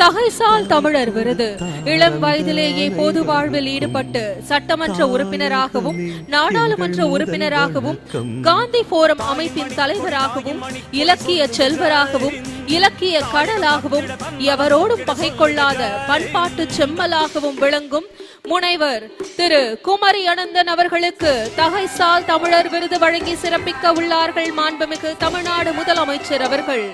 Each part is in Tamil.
தகைசால் தமிழர் விருது. இளம் வயதிலேயே பொது வாழ்வில் ஈடுபட்டு சட்டமன்ற உறுப்பினராகவும் நாடாளுமன்ற உறுப்பினராகவும் காந்தி போரம் அமைப்பின் தலைவராகவும் இலக்கிய செல்வராகவும் இலக்கிய கடலாகவும் எவரோடும் பகை கொள்ளாத பண்பாட்டு செம்மலாகவும் விளங்கும் முனைவர் திரு குமரி அனந்தன் அவர்களுக்கு தகைசால் தமிழர் விருது வழங்கி சிறப்பிக்க உள்ளார்கள் மாண்புமிகு தமிழ்நாடு முதலமைச்சர் அவர்கள்.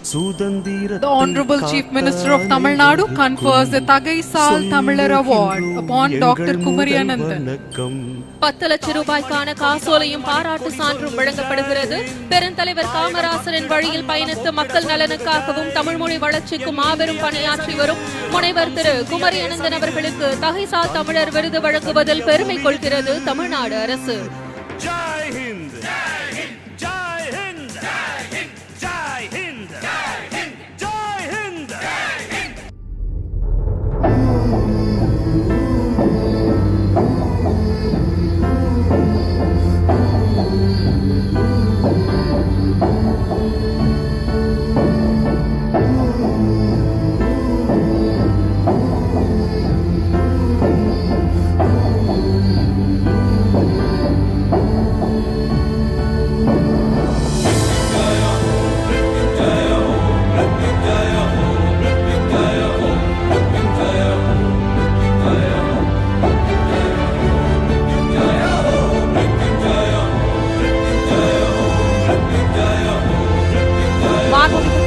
The Honorable Chief Minister of Tamil Nadu confers the Thagaisal Tamilar Award upon Dr. Kumari Anandan. 10 லட்சம் ரூபாய்க்கான காசோலையும் பாராட்டு சான்றும் வழங்கப்படுகிறது. பெருந்தலைவர் காமராசரின் வழியில் பயணித்து மக்கள் நலனுக்காகவும் தமிழ் மொழி வளர்ச்சிக்கும் மாபெரும் பணியாற்றி வரும் முனைவர் திரு குமரி அனந்தன் அவர்களுக்கு தகைசால் தமிழர் விருது வழங்குவதில் பெருமை கொள்கிறது தமிழ்நாடு அரசு.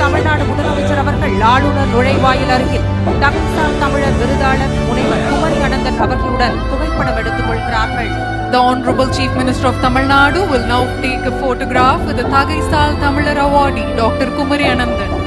தமிழ்நாடு முதலமைச்சர் அவர்கள் ஆளுநர் நுழைவாயில் அருகில் தகைசால் தமிழர் விருதாளர் முனைவர் குமரி அனந்தன் அவர்களுடன் புகைப்படம் எடுத்துக் கொள்கிறார்கள். The Honorable Chief Minister of Tamil Nadu will now take a photograph with the Thagaisal Tamilar awardee, Dr. Kumari Anandan.